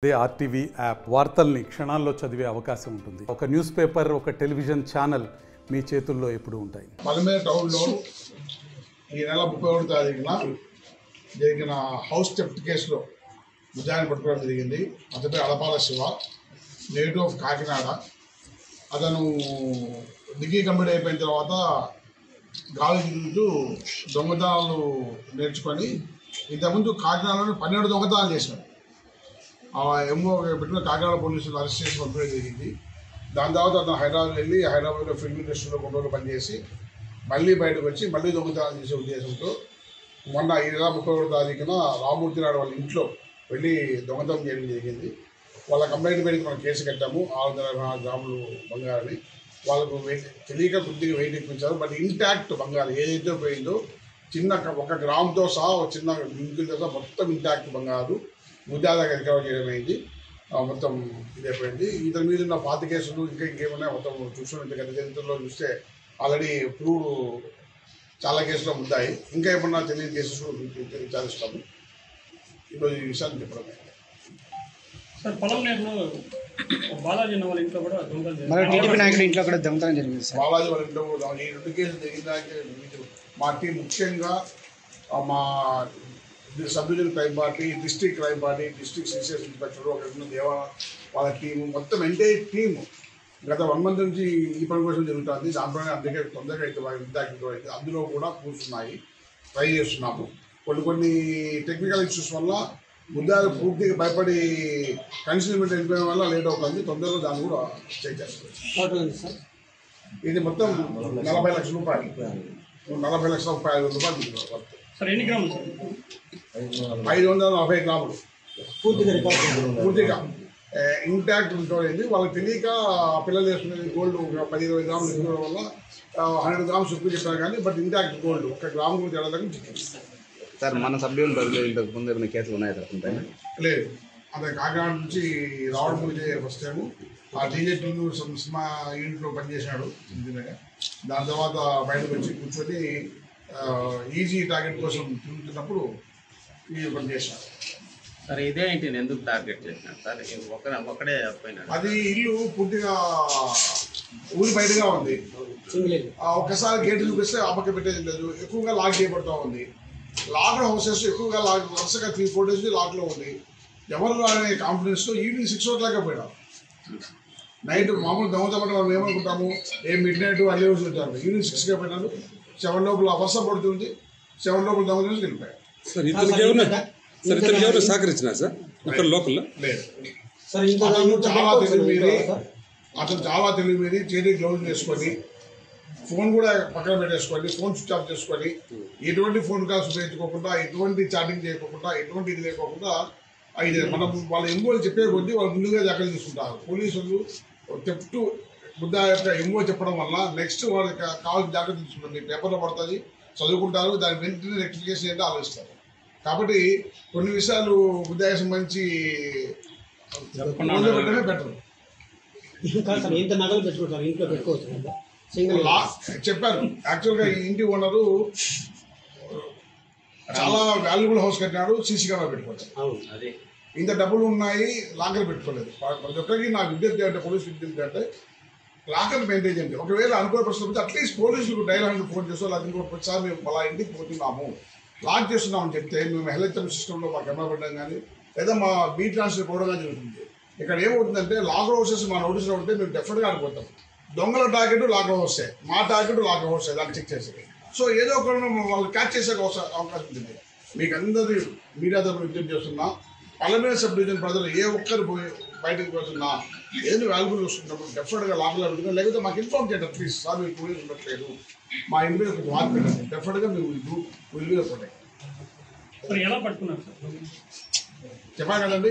అదే RTV app వార్తల్ని క్షణాల్లో చదివే అవకాశం ఉంటుంది. ఒక న్యూస్ పేపర్, ఒక టెలివిజన్ ఛానల్ మీ చేతుల్లో ఎప్పుడూ ఉంటాయి. పలమేర టౌన్లో ఈ నెల 31వ తారీఖున జరిగిన హౌస్ థెఫ్ట్ కేసులో ముద్దాయిని పట్టుకోవడం జరిగింది. అతని అడపాల శివ, నేటివ్ ఆఫ్ కాకినాడ. అతను డిగ్రీ కంప్లీట్ అయిపోయిన తర్వాత గాలి తిరుగుతూ దొంగతనాలు నేర్చుకొని ఇంతకుముందు కాకినాడలో 12 దొంగతనాలు చేశాడు. ఏమో పెట్టిన కాకినాడ పోలీసులు అరెస్ట్ చేసి పంపడం జరిగింది. దాని తర్వాత అతను హైదరాబాద్ వెళ్ళి హైదరాబాద్లో ఫిల్మ్ ఇండస్ట్రీలో కొన్ని రోజులు పనిచేసి మళ్ళీ బయటకు వచ్చి మళ్ళీ దొంగతనాలు చేసే ఉద్దేశంతో మొన్న ఈ నెల 31వ తారీఖున రామూర్తి నాయుడు వాళ్ళ ఇంట్లో వెళ్ళి దొంగతనం చేయడం జరిగింది. వాళ్ళ కంప్లైంట్ మీద మనం కేసు కట్టాము. 604 గ్రాములు బంగారాన్ని వాళ్ళకు తెలియక కొద్దిగా వెయిట్ ఎక్కించారు. బట్ ఇంటాక్ట్ బంగారం ఏదైతే పోయిందో చిన్న 1 గ్రాముతో సహా ఒక చిన్న గింకులతో సహా మొత్తం ఇంటాక్ట్ బంగారు ముద్దాగా రికవర్ చేయడం అయింది. మొత్తం ఇదైపోయింది. ఇతని మీద ఉన్న 5 కేసులు ఇంకేమన్నా మొత్తం చూసుకుంటే గత చరిత్రలో చూస్తే ఆల్రెడీ ప్రూవ్ చాలా కేసులో ముద్దాయి. ఇంకా ఏమన్నా తెలియని కేసెస్ విచారిస్తాము. ఈరోజు ఈ విషయాన్ని చెప్పడం సార్. పొలంనేరులో బాలాజీ వాళ్ళ ఇంట్లో కూడా టీడీపీ నాయకుడు ఇంట్లో కూడా దొంగతనం జరిగింది సార్. బాలాజీ వాళ్ళ ఇంట్లో ఈ 2 కేసులు జరిగినాకే మా టీం ముఖ్యంగా మా sub division crime party, district crime party, district CCS inspector, అక్కడ ఉన్న దేవా వాళ్ళ టీము మొత్తం ఎంటైర్ టీము గత 1 మంత్ నుంచి ఈ పని కోసం జరుగుతుంది. దాంట్లోనే అందుకే తొందరగా అయితే విద్యార్థులు అయితే అందులో కూడా కూర్చున్నాయి. ట్రై చేస్తున్నాము. కొన్ని టెక్నికల్ ఇష్యూస్ వల్ల ముద్దాలు పూర్తిగా భయపడి కన్సీల్మెంట్ వెళ్ళిపోయడం వల్ల లేట్ అవుతుంది. తొందరగా దాన్ని కూడా చెక్ చేస్తాం. ఇది మొత్తం 40 లక్షల రూపాయలు, 40 లక్షల రూపాయలు సార్. ఎన్ని గ్రాములు సార్? 540 గ్రాములు పూర్తిగా ఇంటాక్ట్ ఉంటుందండి. వాళ్ళకి తెలియక పిల్లలు వేసుకునేది గోల్డ్ 10-20 గ్రాములు తీసుకోవడం వల్ల 100 గ్రామ్స్ ఎక్కువ చెప్పారు కానీ బట్ ఇంటాక్ట్ గోల్డ్ 1 గ్రాము కూడా తేడా చెప్పింది సార్. మన సభ్యులు బదులు ఇంతకు ముందు ఏమైనా కేసులు ఉన్నాయా సార్? లేదు, అదే కాకినాడ నుంచి రావడం ఇదే ఫస్ట్ టైము. ఆ టీజే సినిమా యూనిట్లో పనిచేశాడు ఇంజనీర్గా. దాని తర్వాత బయటకు వచ్చి కూర్చొని ఈజీ టార్గెట్ కోసం తిరుగుతున్నప్పుడు ఈ పని చేశాడు సార్. ఇదే ఇంటిని ఎందుకు టార్గెట్ చేసినారు సార్? ఒకడే పోయినాడు. అది ఇల్లు పూర్తిగా ఊరి బయటగా ఉంది. ఒక్కసారి గేట్ చూపిస్తే అమ్మకి పెట్టేది లేదు. ఎక్కువగా లాక్ చేయబడుతూ ఉంది. లాక్ హౌసెస్ ఎక్కువగా వరుసగా 3-4 డేస్ లాక్లో ఉంది. ఎవరు అనే కాన్ఫిడెన్స్తో ఈవినింగ్ 6 o'clock పోయినారు. నైట్ మామూలు దొంగతనం మనం ఏమనుకుంటాము, మిడ్ నైట్ అల్లే రోజు ఉంటారు. ఈవినింగ్ 6 పోయినారు. 7 లోపల వర్షం పడుతుంది. 7 లోపల దొంగతనం వెళ్ళిపోయారు. ఎవరు సహకరించినా సార్ ఇక్కడ లోకల్లో లేదు. అతను చాలా తెలివి మీద చేతి గ్లౌజ్ వేసుకొని ఫోన్ కూడా పక్కన పెట్టేసుకొని ఫోన్ స్విచ్ ఆఫ్ చేసుకొని ఎటువంటి ఫోన్ కాల్స్ ఉపయోగించుకోకుండా, ఎటువంటి చాటింగ్ చేయకోకుండా, ఎటువంటి ఇది లేకోకుండా ఇది మనం వాళ్ళ ఎంఓలు చెప్పే కొద్దీ వాళ్ళు ముందుగా జాగ్రత్త తీసుకుంటారు. పోలీసులు చెప్తూ ముద్దా యొక్క ఎంఓ చెప్పడం వల్ల నెక్స్ట్ వాళ్ళకి కావాల్సిన జాగ్రత్త తీసుకుంటారు. మీ పేపర్లో పడుతుంది, చదువుకుంటారు, దాని వెంటనే రెక్టిఫికేషన్ ఏంటో ఆలోచిస్తారు. కాబట్టి కొన్ని విషయాలు ముద్దాకి సంబంధించి పెట్టడమే బెటర్. ఇంత నగలు పెట్టుకుంటారు ఇంట్లో పెట్టుకోవచ్చు చెప్పారు. యాక్చువల్గా ఈ ఇంటి ఓనరు చాలా వాల్యుబుల్ హౌస్ కట్టినాడు, సీసీ కెమెరా పెట్టుకోలేదు. ఇంత డబ్బులు ఉన్నాయి, లాకర్ పెట్టుకోలేదు. ప్రతి ఒక్కరికి నా విద్యార్థి అంటే పోలీస్ విద్యార్థి అంటే లాకర్ మెయింటైన్ చేయండి. ఒకవేళ అనుకోని ప్రశ్న అట్లీస్ట్ పోలీసులకు డైలాగ్ ఫోన్ చేస్తూ లేదా ఇంకోటి ప్రతిసారి మేము అలా ఇంటికి పోతున్నాము, లాక్ చేస్తున్నామని చెప్తే మేము హెల్త్ సిస్టంలో మా కెమెరా పెట్టడం కానీ లేదా మా బీ ట్రాన్స్ఫర్ పోవడం కానీ జరుగుతుంది. ఇక్కడ ఏమవుతుందంటే లాక్ హౌసెస్ మా నోటీస్లో ఉంటే మేము డెఫినెట్గా ఆడిపోతాం. దొంగల టార్గెట్ లాక్ హౌసే, మా టార్గెట్ లాక్ హౌసే, దాన్ని చెక్ చేసేది. సో ఏదో ఒక వాళ్ళు క్యాచ్ చేసే అవకాశం ఉంటుంది. మీకు అందరి మీడియా తరఫున విజ్ఞప్తి చేస్తున్నా, పలమేర సబ్ డివిజన్ ప్రజలు ఏ ఒక్కరు బయటకు పోతున్నా ఏదో వాల్యుబుల్ వస్తున్నప్పుడు డెఫినెట్గా లాక్లో పెట్టుకుని లేకపోతే మాకు ఇన్ఫార్మ్ చేయండి. ప్లీజ్ సార్ మీరు పోలీసు ఉండట్లేదు, మా ఇంటి మీద కొంచెం వాక్ పెట్టండి. డెఫినెట్గా మేము విల్ బి ప్రొటెక్ట్. ఎలా పట్టుకున్నారు సార్? చెప్పాను కదండి,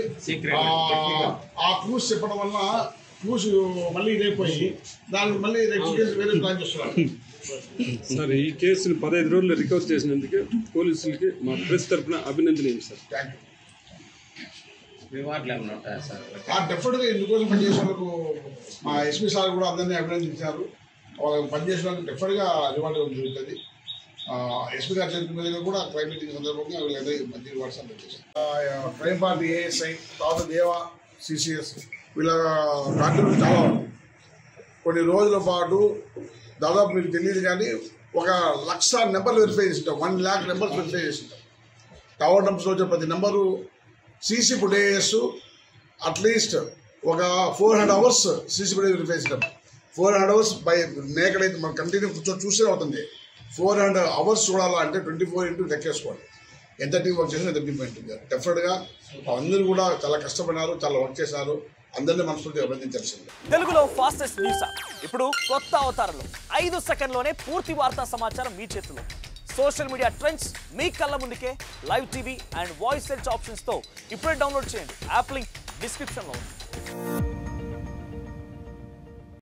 ఆ క్లూస్ చెప్పడం వల్ల క్లూస్ మళ్ళీ ఇదైపోయి దానికి మళ్ళీ రెక్టిఫికేషన్ వేరే ప్లాన్ చేస్తున్నారు. సార్ ఈ కేసుని 15 రోజులు రికవర్ చేసినందుకు పోలీసులకి మా ప్రెస్ తరఫున అభినందనలు సార్. Thank you. రివార్డులు ఏమైనా ఉంటాయా సార్? డెఫినెట్గా ఇందుకోసం పనిచేసినందుకు మా ఎస్పీ సార్ కూడా అందరినీ అభినందించారు. వాళ్ళు పనిచేసినందుకు డెఫినెట్గా రివార్డు జరుగుతుంది. ఎస్పీ గారి చేతి మీద కూడా క్రైమ్ మీటింగ్ సందర్భంగా వీళ్ళైతే మంచి రివార్డ్స్ అందజేశారు. క్రైమ్ పార్టీ ఏఎస్ఐ తర్వాత దేవా సిసిఎస్ వీళ్ళ కాంట్రిబ్యూషన్ చాలా ఉంది. కొన్ని రోజుల పాటు దాదాపు మీకు తెలియదు కానీ 1,00,000 నెంబర్లు వెరిఫై చేసింటాం, 1,00,000 నెంబర్స్ వెరిఫై చేసింటాం. టవర్ డంప్స్లో వచ్చే ప్రతి number CC footages at least 400 hours CC footage verify చేసినాం. 400 అవర్స్ బై నేకడైతే మనం కంటిన్యూ కూర్చొని చూసే అవుతుంది. 400 అవర్స్ చూడాలా అంటే 24 ఇంటూ లెక్కేసుకోండి. ఎంత టీం వర్క్ చేసినా ఎంత టీం ఉంటుంది. డెఫినెట్గా అందరూ కూడా చాలా కష్టపడినారు, చాలా వర్క్ చేశారు. అందరినీ మనస్ఫూర్తిగా అభినందించాల్సిందే. తెలుగులో ఫాస్టెస్ట్ న్యూస్ ఇప్పుడు కొత్త అవతారంలో 5 సెకండ్లోనే పూర్తి వార్తా సమాచారం మీ చేతిలో. సోషల్ మీడియా ట్రెండ్స్ మీ కళ్ళ ముందుకే live TV and voice search ఆప్షన్స్తో ఇప్పుడే డౌన్లోడ్ చేయండి. యాప్ లింక్ డిస్క్రిప్షన్లో ఉంది.